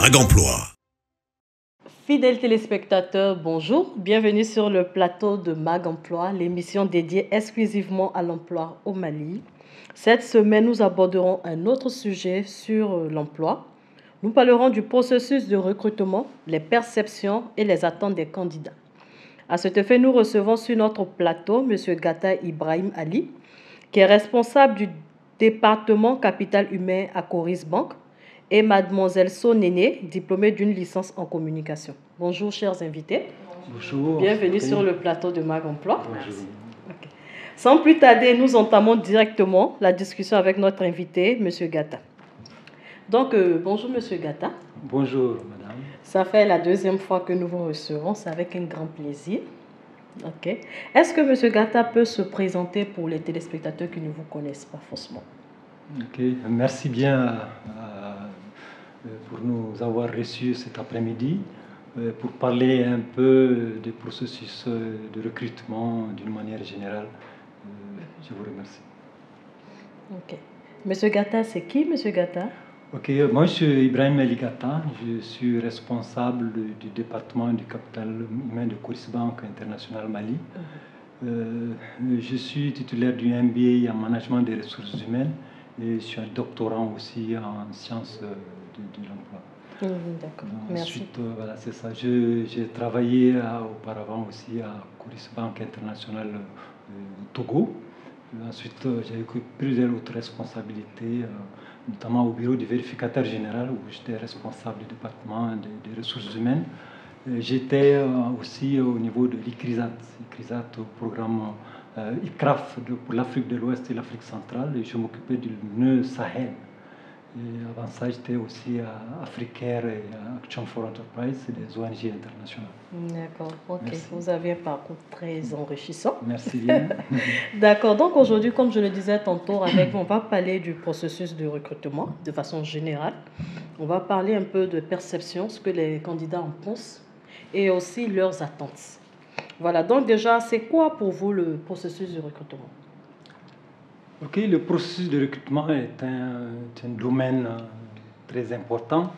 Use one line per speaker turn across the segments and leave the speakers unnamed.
Mag Emploi.
Fidèles téléspectateurs, bonjour. Bienvenue sur le plateau de Mag Emploi, l'émission dédiée exclusivement à l'emploi au Mali. Cette semaine, nous aborderons un autre sujet sur l'emploi. Nous parlerons du processus de recrutement, les perceptions et les attentes des candidats. À cet effet, nous recevons sur notre plateau M. Gata Ibrahim Ali, qui est responsable du département capital humain à Coris Bank, et Mademoiselle Sonéné, diplômée d'une licence en communication. Bonjour, chers invités.
Bonjour.
Bienvenue sur le plateau de Mag Emploi.
Bonjour.
Okay. Sans plus tarder, nous entamons directement la discussion avec notre invité, M. Gata. Donc, bonjour, M. Gata.
Bonjour, madame.
Ça fait la deuxième fois que nous vous recevons, c'est avec un grand plaisir. Ok. Est-ce que M. Gata peut se présenter pour les téléspectateurs qui ne vous connaissent pas forcément?
Ok. Merci bien pour nous avoir reçus cet après-midi pour parler un peu des processus de recrutement d'une manière générale. Je vous remercie.
Ok. M. Gata, c'est qui, M. Gata?
Ok, moi je suis Ibrahim Ali Gata, je suis responsable du département du capital humain de Coris Bank International Mali. Je suis titulaire du MBA en management des ressources humaines et je suis un doctorant aussi en sciences de l'emploi.
D'accord, merci.
Ensuite, voilà, c'est ça. J'ai travaillé auparavant aussi à Coris Bank International au Togo. Ensuite, j'ai eu plusieurs autres responsabilités, notamment au bureau du vérificateur général, où j'étais responsable du département des ressources humaines. J'étais aussi au niveau de l'ICRISAT, au programme ICRAF pour l'Afrique de l'Ouest et l'Afrique centrale, et je m'occupais du nœud Sahel. Et avant ça, j'étais aussi à Africaire et à Action for Enterprise, c'est des ONG internationales.
D'accord, ok.
Merci.
Vous avez un parcours très enrichissant.
Merci bien.
D'accord, donc aujourd'hui, comme je le disais tantôt avec vous, on va parler du processus de recrutement de façon générale. On va parler un peu de perception, ce que les candidats en pensent, et aussi leurs attentes. Voilà, donc déjà, c'est quoi pour vous le processus de recrutement?
Ok, le processus de recrutement est un domaine très important.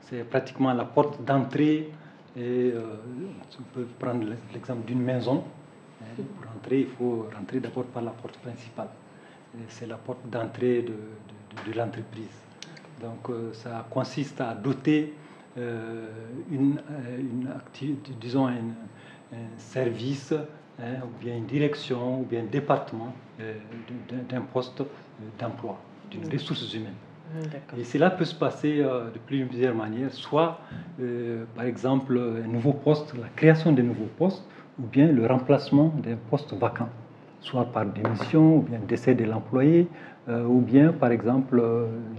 C'est pratiquement la porte d'entrée. Et on peut prendre l'exemple d'une maison. Pour entrer, il faut rentrer d'abord par la porte principale. C'est la porte d'entrée de l'entreprise. Donc ça consiste à doter disons un service, ou bien une direction, ou bien un département d'un poste d'emploi, d'une ressource humaine. Et cela peut se passer de plusieurs manières, soit par exemple un nouveau poste, la création de nouveaux postes, ou bien le remplacement d'un poste vacant, soit par démission, ou bien décès de l'employé, ou bien par exemple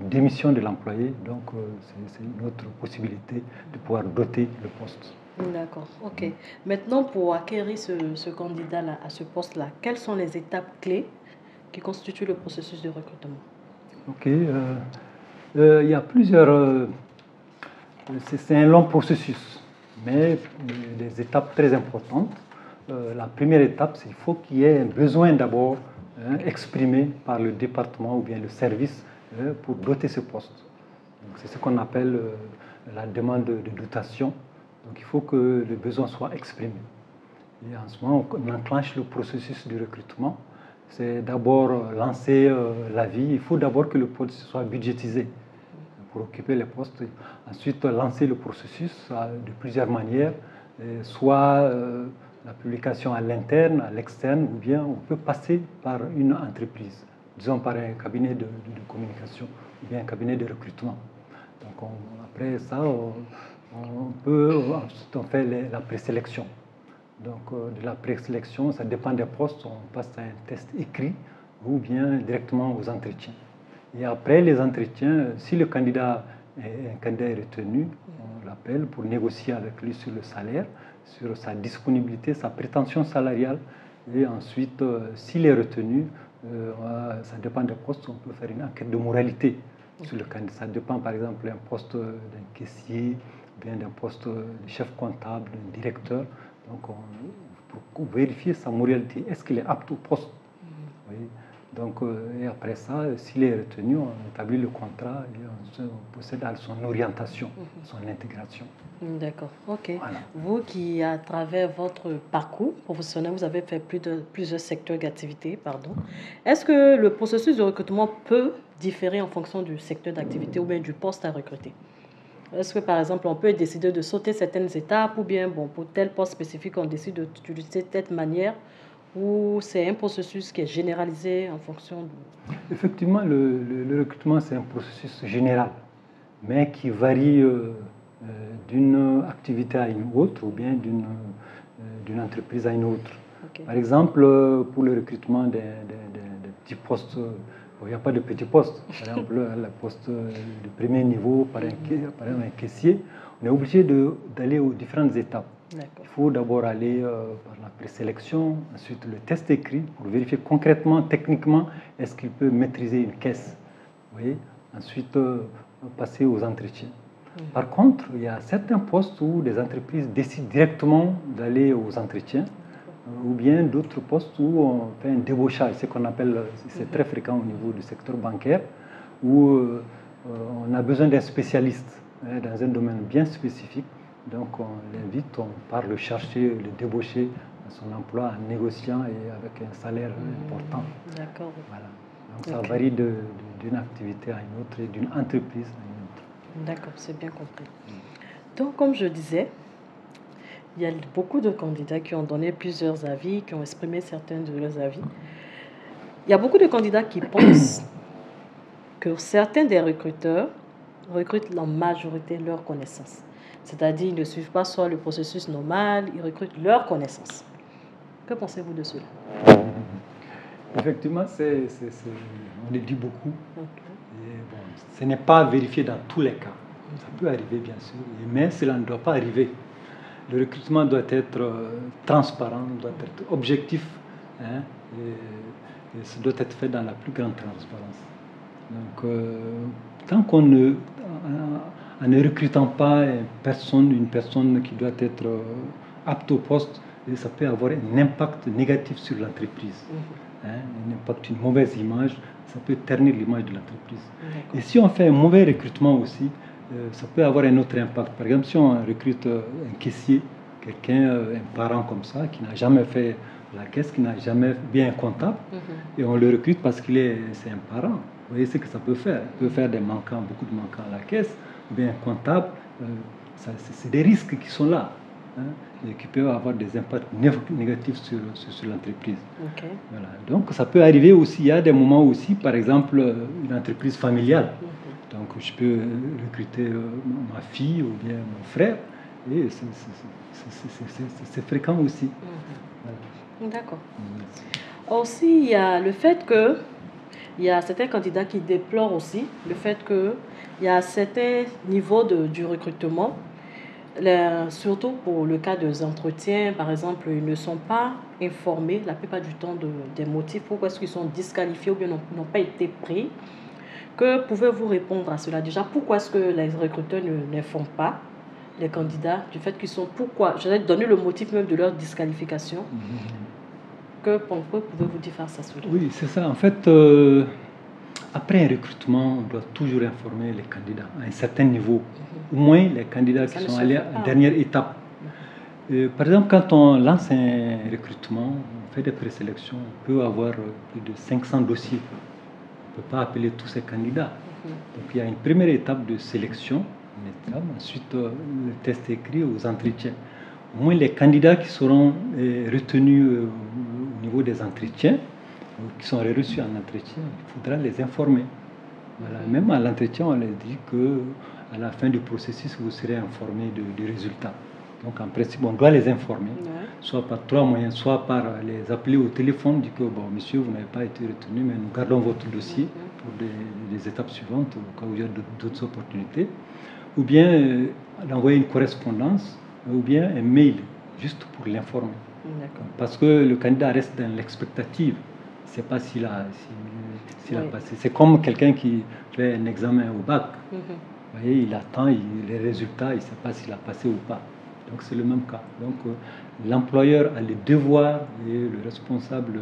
une démission de l'employé. Donc c'est une autre possibilité de pouvoir doter le poste.
D'accord, ok. Maintenant, pour acquérir ce candidat-là à ce poste-là, quelles sont les étapes clés qui constituent le processus de recrutement?
Ok, il y a plusieurs... c'est un long processus, mais des étapes très importantes. La première étape, c'est qu'il faut qu'il y ait un besoin d'abord exprimé par le département ou bien le service pour doter ce poste. C'est ce qu'on appelle la demande de dotation. Donc il faut que le besoin soit exprimé. Et en ce moment, on enclenche le processus de recrutement. C'est d'abord lancer l'avis. Il faut d'abord que le poste soit budgétisé pour occuper les postes. Ensuite, lancer le processus de plusieurs manières, soit la publication à l'interne, à l'externe, ou bien on peut passer par une entreprise, disons par un cabinet de communication, ou bien un cabinet de recrutement. Donc après ça, ensuite on fait la présélection. Donc de la présélection, ça dépend des postes, on passe à un test écrit ou bien directement aux entretiens. Et après les entretiens, si le candidat est retenu, on l'appelle pour négocier avec lui sur le salaire, sur sa disponibilité, sa prétention salariale. Et ensuite, s'il est retenu, ça dépend des postes, on peut faire une enquête de moralité sur le candidat. Ça dépend par exemple d'un poste d'un caissier, bien d'un poste de chef comptable, d'un directeur. Donc pour vérifier sa moralité, est-ce qu'il est apte au poste? Oui. Donc, et après ça, s'il est retenu, on établit le contrat et on procède à son orientation, son intégration.
D'accord, ok.
Voilà.
Vous qui, à travers votre parcours professionnel, vous avez fait plusieurs secteurs d'activité, pardon. Est-ce que le processus de recrutement peut différer en fonction du secteur d'activité ou bien du poste à recruter? Est-ce que, par exemple, on peut décider de sauter certaines étapes ou bien, bon, pour tel poste spécifique, on décide d'utiliser telle manière ou c'est un processus qui est généralisé en fonction de...
Effectivement, le recrutement, c'est un processus général, mais qui varie d'une activité à une autre ou bien d'une entreprise à une autre.
Ok.
Par exemple, pour le recrutement des petits postes, il n'y a pas de petits postes. Par exemple, le poste de premier niveau par exemple, un caissier, on est obligé d'aller aux différentes étapes. Il faut d'abord aller par la présélection, ensuite le test écrit pour vérifier concrètement, techniquement, est-ce qu'il peut maîtriser une caisse. Vous voyez. Ensuite, passer aux entretiens. Par contre, il y a certains postes où des entreprises décident directement d'aller aux entretiens, ou bien d'autres postes où on fait un débauchage, ce qu'on appelle, c'est très fréquent au niveau du secteur bancaire, où on a besoin d'un spécialiste dans un domaine bien spécifique. Donc on l'invite, on part le chercher, le débaucher à son emploi en négociant et avec un salaire important.
D'accord.
Voilà. Donc ça varie d'une activité à une autre et d'une entreprise à une autre.
D'accord, c'est bien compris. Donc, comme je disais, il y a beaucoup de candidats qui ont donné plusieurs avis, qui ont exprimé certains de leurs avis. Il y a beaucoup de candidats qui pensent que certains des recruteurs recrutent la majorité de leurs connaissances. C'est-à-dire, ils ne suivent pas soit le processus normal, ils recrutent leurs connaissances. Que pensez-vous de cela?
Effectivement, on le dit beaucoup. Et bon, ce n'est pas vérifié dans tous les cas. Ça peut arriver, bien sûr, mais cela ne doit pas arriver. Le recrutement doit être transparent, doit être objectif, hein, et ça doit être fait dans la plus grande transparence. Donc, tant qu'on en ne recrutant pas une personne qui doit être apte au poste, ça peut avoir un impact négatif sur l'entreprise. Un impact, une mauvaise image, ça peut ternir l'image de l'entreprise. Et si on fait un mauvais recrutement aussi, ça peut avoir un autre impact. Par exemple, si on recrute un caissier, quelqu'un, un parent comme ça, qui n'a jamais fait la caisse, qui n'a jamais bien un comptable, et on le recrute parce c'est un parent. Vous voyez ce que ça peut faire. Il peut faire des manquants, beaucoup de manquants à la caisse, ou bien un comptable. C'est des risques qui sont là, hein, et qui peuvent avoir des impacts négatifs sur l'entreprise. Voilà. Donc ça peut arriver aussi, il y a des moments aussi, par exemple, une entreprise familiale. Donc je peux recruter ma fille ou bien mon frère, et c'est fréquent aussi.
Voilà. D'accord. Aussi, il y a le fait que il y a certains candidats qui déplorent aussi le fait qu'il y a certains niveaux du recrutement, surtout pour le cas des entretiens, par exemple, ils ne sont pas informés la plupart du temps des motifs pourquoi est-ce qu'ils sont disqualifiés ou bien n'ont pas été pris. Que pouvez-vous répondre à cela? Déjà, pourquoi est-ce que les recruteurs n'informent pas les candidats du fait qu'ils sont... Pourquoi? Je vais donner le motif même de leur disqualification. Que pouvez-vous dire face à cela?
Oui, c'est ça. En fait, après un recrutement, on doit toujours informer les candidats à un certain niveau. Au moins les candidats qui sont allés à la dernière étape. Par exemple, quand on lance un recrutement, on fait des présélections, on peut avoir plus de 500 dossiers. On ne peut pas appeler tous ces candidats. Donc il y a une première étape de sélection, ensuite le test écrit aux entretiens. Au moins les candidats qui seront retenus au niveau des entretiens, qui sont reçus en entretien, il faudra les informer. Voilà. Même à l'entretien, on leur dit qu'à la fin du processus, vous serez informé du résultat. Donc en principe, on doit les informer, soit par 3 moyens, soit par les appeler au téléphone, dire que bon, monsieur, vous n'avez pas été retenu, mais nous gardons votre dossier pour les étapes suivantes, au cas où il y a d'autres opportunités, ou bien d'envoyer une correspondance, ou bien un mail, juste pour l'informer. Parce que le candidat reste dans l'expectative. Il ne sait pas s'il a passé. C'est comme quelqu'un qui fait un examen au bac. Vous voyez, il attend les résultats, il ne sait pas s'il a passé ou pas. Donc c'est le même cas. Donc l'employeur a le devoir, et le responsable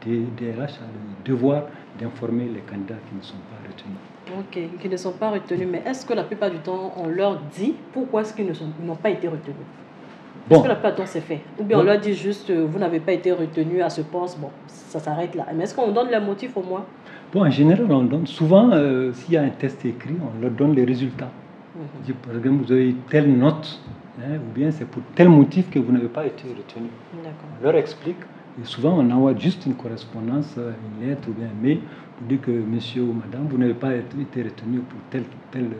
des DRH a le devoir d'informer les candidats qui ne sont pas retenus.
Ok, qui ne sont pas retenus, mais est-ce que la plupart du temps, on leur dit pourquoi est-ce qu'ils n'ont pas été retenus? Est-ce que la plupart du temps c'est fait? Ou bien on leur dit juste, vous n'avez pas été retenu à ce poste, bon, ça s'arrête là. Mais est-ce qu'on donne les motifs au moins?
Bon, en général, on donne. Souvent, s'il y a un test écrit, on leur donne les résultats. Dit, par exemple, vous avez eu telle note, ou bien c'est pour tel motif que vous n'avez pas été retenu. On leur explique. Et souvent, on envoie juste une correspondance, une lettre ou bien un mail pour dire que monsieur ou madame, vous n'avez pas été retenu pour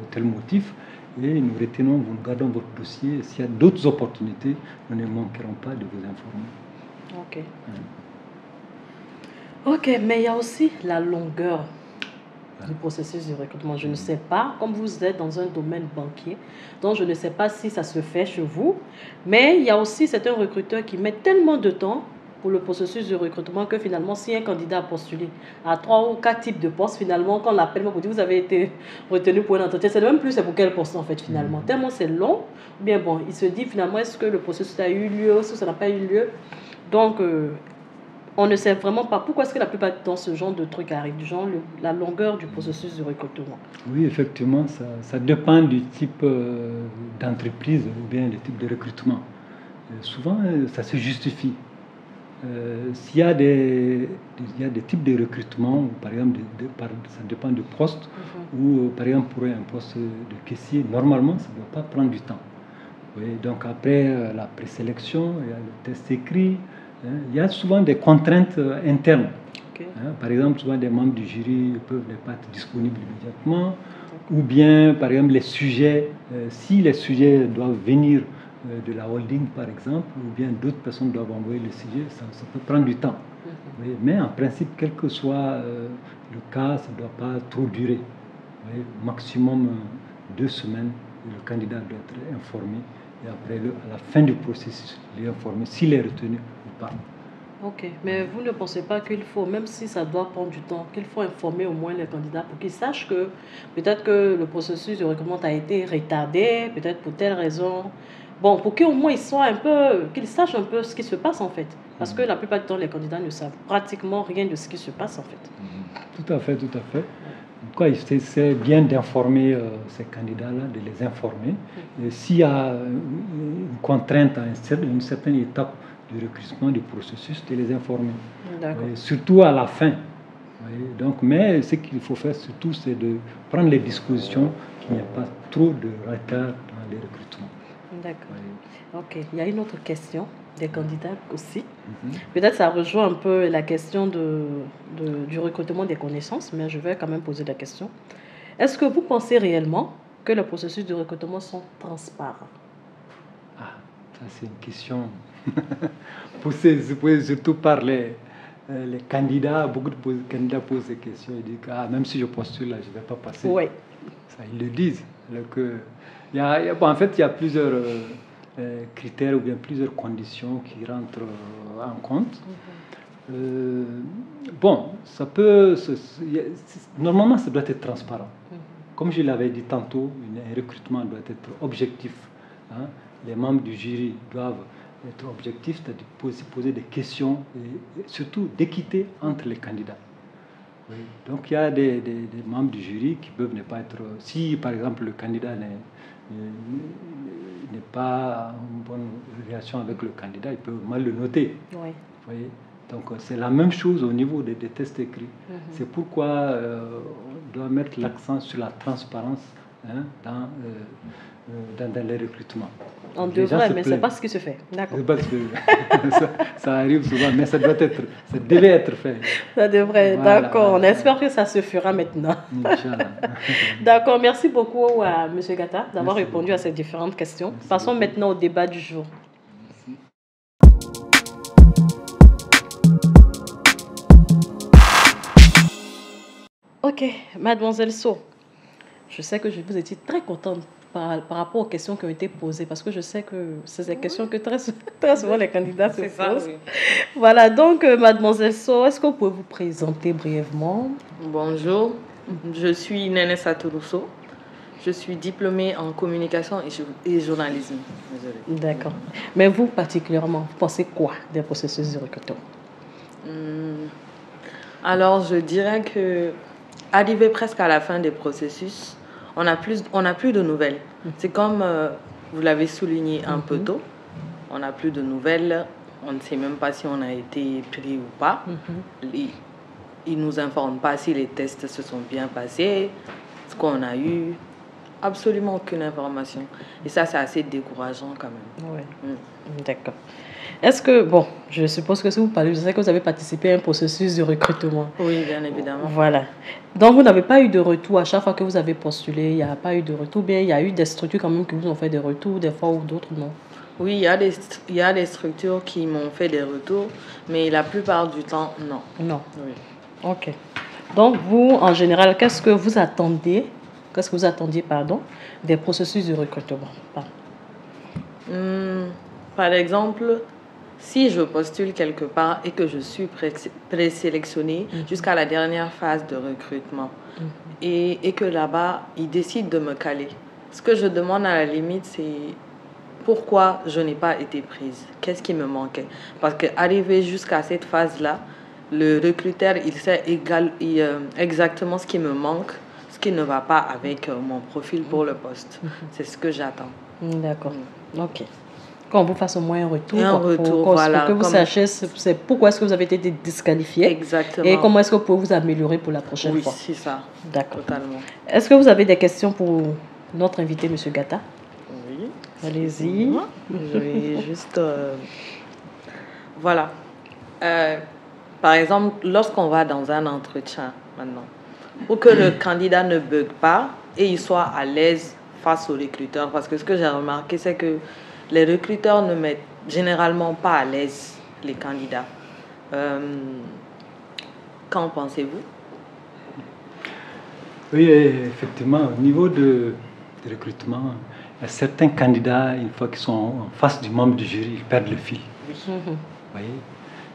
tel motif. Et nous retenons, nous gardons votre dossier. S'il y a d'autres opportunités, nous ne manquerons pas de vous informer.
Ok, mais il y a aussi la longueur du processus de recrutement. Je ne sais pas, comme vous êtes dans un domaine banquier, donc je ne sais pas si ça se fait chez vous, mais il y a aussi certains recruteurs qui mettent tellement de temps pour le processus de recrutement que finalement, si un candidat a postulé à 3 ou 4 types de postes, finalement, quand on l'appelle pour dire vous avez été retenu pour un entretien, c'est même plus c'est pour quel poste en fait finalement. Tellement c'est long, bien bon, il se dit finalement est-ce que le processus a eu lieu, est-ce que ça n'a pas eu lieu. Donc, on ne sait vraiment pas pourquoi est-ce que la plupart du temps ce genre de truc arrive, du genre la longueur du processus de recrutement.
Oui, effectivement, ça dépend du type d'entreprise ou bien du type de recrutement. Souvent, ça se justifie. S'il y a des types de recrutement, par exemple, ça dépend du poste, ou par exemple pour un poste de caissier, normalement, ça ne doit pas prendre du temps. Oui, donc après la présélection, il y a le test écrit, il y a souvent des contraintes internes. Par exemple, souvent des membres du jury peuvent ne pas être disponibles immédiatement, ou bien, par exemple, les sujets, si les sujets doivent venir de la holding, par exemple, ou bien d'autres personnes doivent envoyer le sujet, ça peut prendre du temps. Oui, mais en principe, quel que soit le cas, ça ne doit pas trop durer. Oui, maximum 2 semaines, le candidat doit être informé. Et après, à la fin du processus, il est informé s'il est retenu ou pas.
Ok, mais vous ne pensez pas qu'il faut, même si ça doit prendre du temps, qu'il faut informer au moins les candidats pour qu'ils sachent que peut-être que le processus de recrutement a été retardé, peut-être pour telle raison. Bon, pour qu'au moins qu'ils sachent un peu ce qui se passe en fait. Parce que la plupart du temps, les candidats ne savent pratiquement rien de ce qui se passe en fait.
Tout à fait, tout à fait. Quoi, c'est bien d'informer ces candidats-là, de les informer. Et s'il y a une contrainte à une certaine étape du recrutement du processus, de les informer. Surtout à la fin. Donc, mais ce qu'il faut faire surtout, c'est de prendre les dispositions qu'il n'y ait pas trop de retard dans les recrutements.
D'accord. Ok, il y a une autre question des candidats aussi. Peut-être ça rejoint un peu la question du recrutement des connaissances, mais je vais quand même poser la question. Est-ce que vous pensez réellement que les processus de recrutement sont transparents?
Ah, ça c'est une question poussée surtout par les candidats. Beaucoup de candidats posent ces questions et disent que même si je postule là, je ne vais pas passer.
Oui.
Ça, ils le disent. En fait, il y a plusieurs critères ou bien plusieurs conditions qui rentrent en compte. Bon, normalement, ça doit être transparent. Comme je l'avais dit tantôt, un recrutement doit être objectif. Les membres du jury doivent être objectifs, c'est-à-dire poser des questions et surtout d'équité entre les candidats. Oui. Donc il y a des membres du jury qui peuvent ne pas être... Si par exemple le candidat n'est pas en bonne relation avec le candidat, il peut mal le noter. Oui. Vous voyez? Donc c'est la même chose au niveau des tests écrits. C'est pourquoi on doit mettre l'accent sur la transparence dans les recrutements.
On devrait, mais ce n'est pas ce qui se fait. D'accord.
Ça arrive souvent, mais ça devait être fait.
Ça devrait, voilà, d'accord. Voilà. On espère que ça se fera maintenant. D'accord, merci beaucoup à M. Gata d'avoir répondu à ces différentes questions. Merci. Passons maintenant au débat du jour. Merci. Ok, Mademoiselle So, je sais que vous étiez très contente par rapport aux questions qui ont été posées, parce que je sais que c'est des questions que très souvent les candidats se posent. Oui. Voilà, donc Mademoiselle So, est-ce que vous pouvez vous présenter brièvement?
Bonjour, je suis Néné Satourousso. Je suis diplômée en communication et journalisme.
D'accord. Mais vous, particulièrement, vous pensez quoi des processus de recrutement?
Alors, je dirais que arrivé presque à la fin des processus, on n'a plus de nouvelles. C'est comme vous l'avez souligné un peu tôt, on n'a plus de nouvelles, on ne sait même pas si on a été pris ou pas. Ils ne nous informent pas si les tests se sont bien passés, ce qu'on a eu. Absolument aucune information. Et ça, c'est assez décourageant quand même.
Oui, d'accord. Est-ce que, bon, je suppose que si vous parlez, je sais que vous avez participé à un processus de recrutement.
Oui, bien évidemment.
Voilà. Donc, vous n'avez pas eu de retour à chaque fois que vous avez postulé, il n'y a pas eu de retour, bien il y a eu des structures quand même qui vous ont fait des retours, des fois ou d'autres, non?
Oui, il y a des structures qui m'ont fait des retours, mais la plupart du temps, non.
Non.
Oui.
Ok. Donc, vous, en général, qu'est-ce que vous attendiez, des processus de recrutement?
Par exemple, si je postule quelque part et que je suis présélectionnée jusqu'à la dernière phase de recrutement et que là-bas, ils décident de me caler, ce que je demande à la limite, c'est pourquoi je n'ai pas été prise. Qu'est-ce qui me manquait? Parce qu'arriver jusqu'à cette phase-là, le recruteur, il sait exactement ce qui me manque, ce qui ne va pas avec mon profil pour le poste. C'est ce que j'attends.
D'accord. Ok. Qu'on vous fasse au moins un retour.
Voilà.
Pour que vous sachiez c'est pourquoi est-ce que vous avez été disqualifié.
Exactement.
Et comment est-ce que vous pouvez vous améliorer pour la prochaine fois.
Oui, c'est ça.
D'accord.
Totalement.
Est-ce que vous avez des questions pour notre invité, M. Gata?
Oui.
Allez-y.
Je vais juste... Voilà. Par exemple, lorsqu'on va dans un entretien maintenant, pour que le candidat ne bug pas et il soit à l'aise face au recruteur, parce que ce que j'ai remarqué, c'est que les recruteurs ne mettent généralement pas à l'aise les candidats. Qu'en pensez-vous?
Oui, effectivement, au niveau du recrutement, il y a certains candidats, une fois qu'ils sont en face du membre du jury, ils perdent le fil. Vous voyez?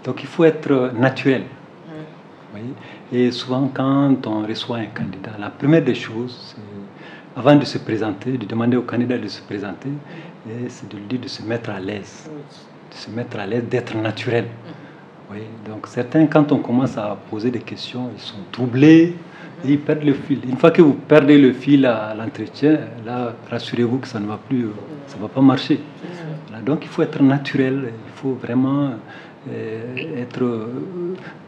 Donc il faut être naturel. Vous voyez? Et souvent, quand on reçoit un candidat, la première des choses, c'est, avant de se présenter, de demander au candidat de se présenter, c'est de lui dire de se mettre à l'aise. De se mettre à l'aise, d'être naturel. Vous voyez? Donc certains, quand on commence à poser des questions, ils sont troublés et ils perdent le fil. Une fois que vous perdez le fil à l'entretien, là, rassurez-vous que ça ne va plus, ça ne va pas marcher. Voilà, donc il faut être naturel, il faut vraiment être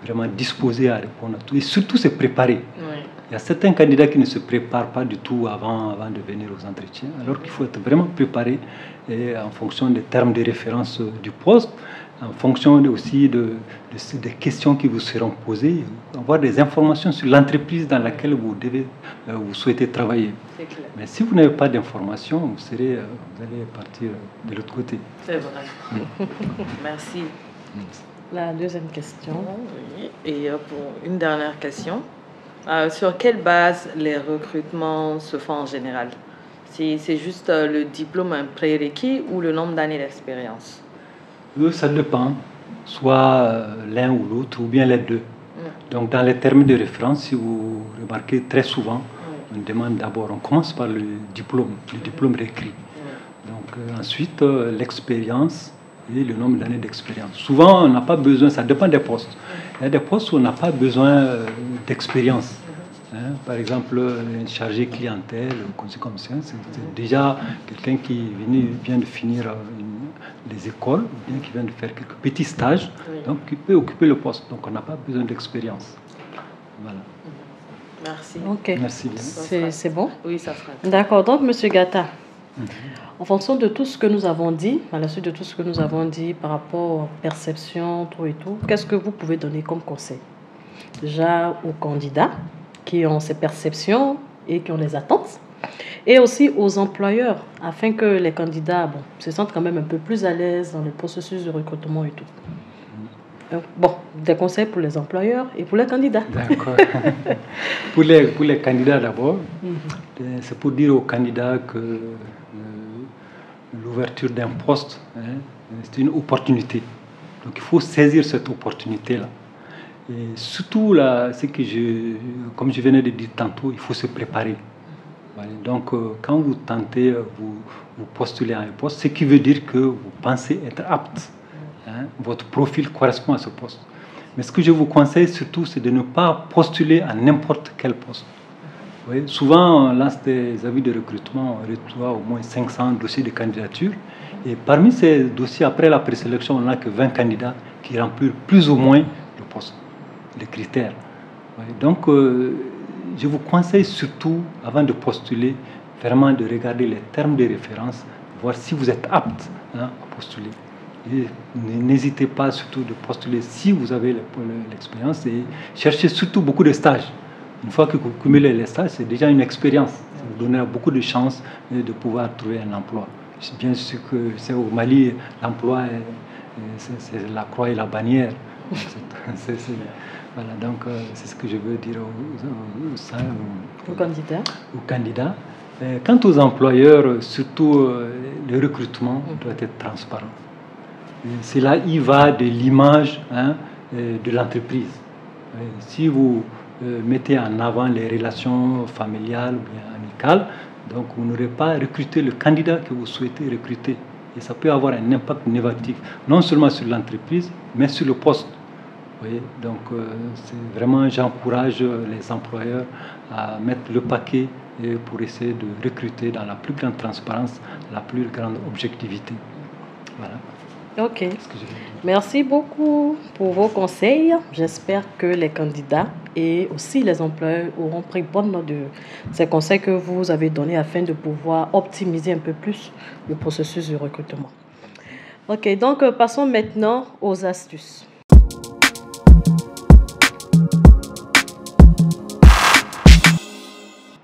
vraiment disposé à répondre à tout et surtout se préparer. Il y a certains candidats qui ne se préparent pas du tout avant de venir aux entretiens, alors qu'il faut être vraiment préparé et en fonction des termes de référence du poste, en fonction aussi des questions qui vous seront posées, avoir des informations sur l'entreprise dans laquelle vous souhaitez travailler. Mais si vous n'avez pas d'informations, vous allez partir de l'autre côté.
C'est vrai. Merci.
La deuxième question.
Oui. Et pour une dernière question, sur quelle base les recrutements se font en général? C'est juste le diplôme un prérequis ou le nombre d'années d'expérience?
Ça dépend, soit l'un ou l'autre, ou bien les deux. Donc dans les termes de référence, si vous remarquez très souvent, on demande d'abord, on commence par le diplôme requis. Donc ensuite l'expérience et le nombre d'années d'expérience. Souvent on n'a pas besoin, ça dépend des postes. Il y a des postes où on n'a pas besoin d'expérience. Par exemple, un chargé clientèle, comme ça, c'est déjà quelqu'un qui vient de finir les écoles, ou bien qui vient de faire quelques petits stages, donc qui peut occuper le poste. Donc on n'a pas besoin d'expérience. Voilà.
Merci.
Ok.
Merci.
C'est bon?
Oui, ça sera.
D'accord. Donc, M. Gata, en fonction de tout ce que nous avons dit, à la suite de tout ce que nous avons dit par rapport aux perceptions, tout et tout, qu'est-ce que vous pouvez donner comme conseil? Déjà aux candidats qui ont ces perceptions et qui ont les attentes, et aussi aux employeurs, afin que les candidats se sentent quand même un peu plus à l'aise dans le processus de recrutement et tout. Bon, des conseils pour les employeurs et pour les candidats.
D'accord. pour les candidats d'abord, c'est pour dire aux candidats que l'ouverture d'un poste, c'est une opportunité. Donc il faut saisir cette opportunité-là. Et surtout, là, comme je venais de dire tantôt, il faut se préparer. Donc, quand vous tentez, vous postulez à un poste, ce qui veut dire que vous pensez être apte. Votre profil correspond à ce poste. Mais ce que je vous conseille surtout, c'est de ne pas postuler à n'importe quel poste. Vous voyez, souvent, on lance des avis de recrutement, on reçoit au moins 500 dossiers de candidature. Et parmi ces dossiers, après la présélection, on n'a que 20 candidats qui remplissent plus ou moins le poste, les critères. Vous voyez, donc, je vous conseille surtout, avant de postuler, vraiment de regarder les termes de référence, voir si vous êtes apte à postuler. Et n'hésitez pas surtout de postuler si vous avez l'expérience et cherchez surtout beaucoup de stages. Une fois que vous cumulez les stages, c'est déjà une expérience. Ça vous donnera beaucoup de chances de pouvoir trouver un emploi. Bien sûr que c'est au Mali, l'emploi, c'est la croix et la bannière. Voilà, donc c'est ce que je veux dire aux candidats. Quant aux employeurs, surtout le recrutement doit être transparent. C'est là il va de l'image de l'entreprise. Si vous mettez en avant les relations familiales ou bien amicales, donc vous n'aurez pas recruté le candidat que vous souhaitez recruter. Et ça peut avoir un impact négatif, non seulement sur l'entreprise, mais sur le poste. Vous voyez, donc vraiment, j'encourage les employeurs à mettre le paquet pour essayer de recruter dans la plus grande transparence, la plus grande objectivité. Voilà.
Ok. Merci beaucoup pour vos conseils. J'espère que les candidats et aussi les employeurs auront pris bonne note de ces conseils que vous avez donnés afin de pouvoir optimiser un peu plus le processus de recrutement. Ok, donc passons maintenant aux astuces.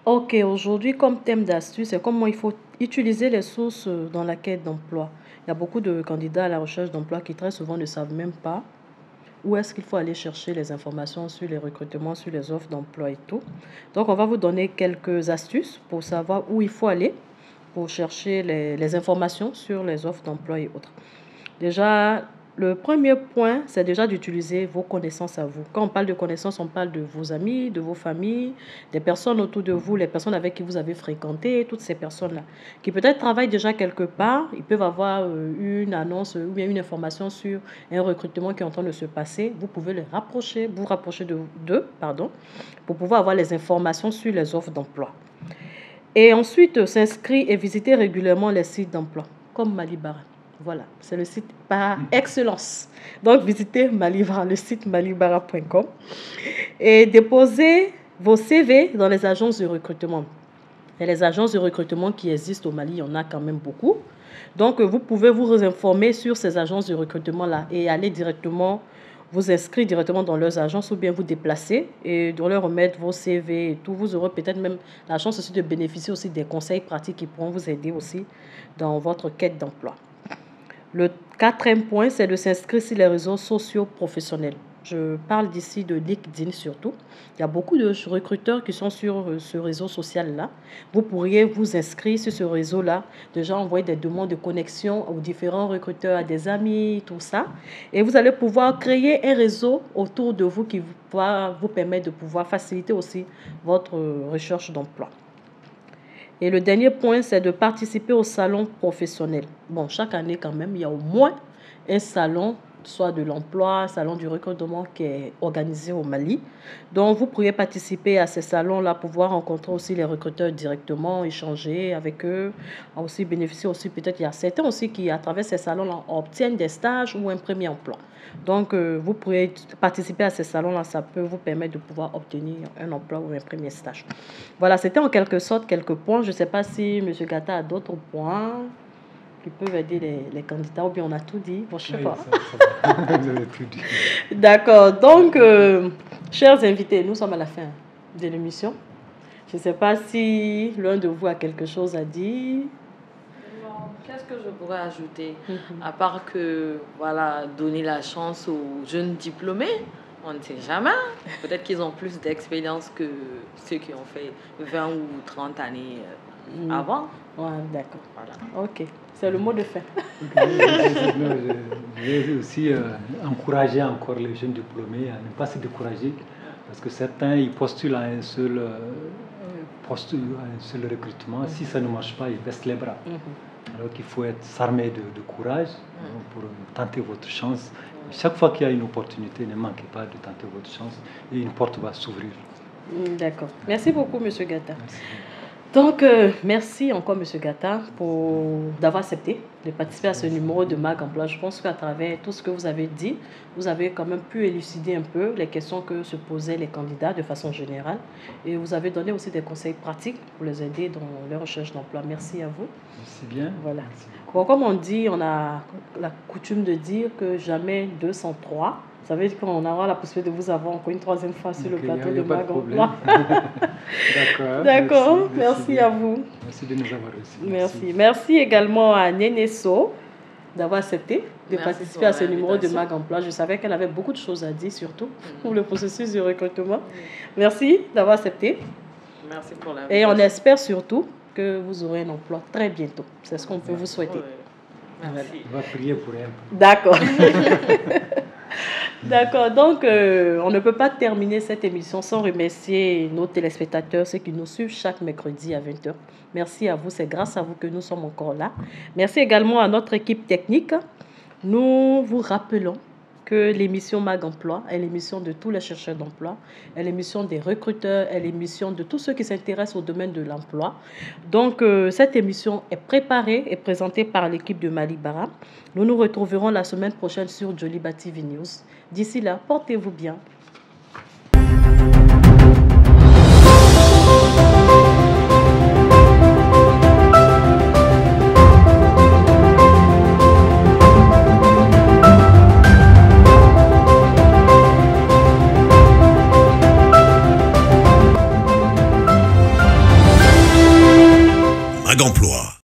Ok, aujourd'hui, comme thème d'astuce, c'est comment il faut utiliser les sources dans la quête d'emploi. Il y a beaucoup de candidats à la recherche d'emploi qui très souvent ne savent même pas où est-ce qu'il faut aller chercher les informations sur les recrutements, sur les offres d'emploi et tout. Donc, on va vous donner quelques astuces pour savoir où il faut aller pour chercher les informations sur les offres d'emploi et autres. Déjà, le premier point, c'est déjà d'utiliser vos connaissances à vous. Quand on parle de connaissances, on parle de vos amis, de vos familles, des personnes autour de vous, les personnes avec qui vous avez fréquenté, toutes ces personnes-là, qui peut-être travaillent déjà quelque part. Ils peuvent avoir une annonce ou bien une information sur un recrutement qui est en train de se passer. Vous pouvez vous rapprocher d'eux, pour pouvoir avoir les informations sur les offres d'emploi. Et ensuite, s'inscrire et visiter régulièrement les sites d'emploi, comme Malibara. Voilà, c'est le site par excellence. Donc, visitez Malibara, le site malibara.com et déposez vos CV dans les agences de recrutement. Et les agences de recrutement qui existent au Mali, il y en a quand même beaucoup. Donc, vous pouvez vous informer sur ces agences de recrutement-là et aller directement vous inscrire directement dans leurs agences ou bien vous déplacer et de leur remettre vos CV et tout. Vous aurez peut-être même la chance aussi de bénéficier aussi des conseils pratiques qui pourront vous aider aussi dans votre quête d'emploi. Le quatrième point, c'est de s'inscrire sur les réseaux sociaux professionnels. Je parle d'ici de LinkedIn surtout. Il y a beaucoup de recruteurs qui sont sur ce réseau social-là. Vous pourriez vous inscrire sur ce réseau-là, déjà envoyer des demandes de connexion aux différents recruteurs, à des amis, tout ça. Et vous allez pouvoir créer un réseau autour de vous qui va vous permettre de pouvoir faciliter aussi votre recherche d'emploi. Et le dernier point, c'est de participer au salon professionnel. Bon, chaque année quand même, il y a au moins un salon, soit de l'emploi, un salon du recrutement qui est organisé au Mali. Donc, vous pourriez participer à ces salons-là, pouvoir rencontrer aussi les recruteurs directement, échanger avec eux, aussi bénéficier aussi, peut-être il y a certains aussi qui, à travers ces salons-là, obtiennent des stages ou un premier emploi. Donc, vous pourrez participer à ces salons-là, ça peut vous permettre de pouvoir obtenir un emploi ou un premier stage. Voilà, c'était en quelque sorte quelques points. Je ne sais pas si M. Gata a d'autres points qui peuvent aider les candidats, ou bien on a tout dit. Bon, je ne sais pas.
Vous avez tout dit.
D'accord. Donc, chers invités, nous sommes à la fin de l'émission. Je ne sais pas si l'un de vous a quelque chose à dire.
Qu'est-ce que je pourrais ajouter, à part que, voilà, donner la chance aux jeunes diplômés, on ne sait jamais. Peut-être qu'ils ont plus d'expérience que ceux qui ont fait 20 ou 30 années avant.
Ouais, d'accord. Voilà. Ok, c'est le mot de fin.
Je vais aussi encourager encore les jeunes diplômés à ne pas se décourager, parce que certains ils postulent à un seul recrutement. Si ça ne marche pas, ils baissent les bras. Alors qu'il faut être s'armer de courage pour tenter votre chance. Chaque fois qu'il y a une opportunité, ne manquez pas de tenter votre chance et une porte va s'ouvrir.
D'accord. Merci beaucoup, M. Gata.
Merci.
Donc, merci encore, M. Gata, d'avoir accepté de participer à ce numéro de Mag Emploi. Je pense qu'à travers tout ce que vous avez dit, vous avez quand même pu élucider un peu les questions que se posaient les candidats de façon générale. Et vous avez donné aussi des conseils pratiques pour les aider dans leur recherche d'emploi. Merci à vous.
Merci bien.
Voilà.
Merci.
Bon, comme on dit, on a la coutume de dire que jamais 203. Ça veut dire qu'on aura la possibilité de vous avoir encore une troisième fois sur le plateau de Mag Emploi. D'accord. Merci à vous.
Merci de nous avoir reçus.
Merci. Merci également à Neneso d'avoir accepté de participer à ce numéro de Mag Emploi. Je savais qu'elle avait beaucoup de choses à dire, surtout pour le processus de recrutement. Merci d'avoir accepté.
Merci pour l'invitation.
Et on espère surtout que vous aurez un emploi très bientôt. C'est ce qu'on peut vous souhaiter.
Merci.
On va prier pour elle.
D'accord. D'accord, donc on ne peut pas terminer cette émission sans remercier nos téléspectateurs, ceux qui nous suivent chaque mercredi à 20h. Merci à vous, c'est grâce à vous que nous sommes encore là. Merci également à notre équipe technique. Nous vous rappelons que l'émission Mag Emploi est l'émission de tous les chercheurs d'emploi, est l'émission des recruteurs, est l'émission de tous ceux qui s'intéressent au domaine de l'emploi. Donc, cette émission est préparée et présentée par l'équipe de Mali Bara. Nous nous retrouverons la semaine prochaine sur Joliba TV News. D'ici là, portez-vous bien.
Mag Emploi.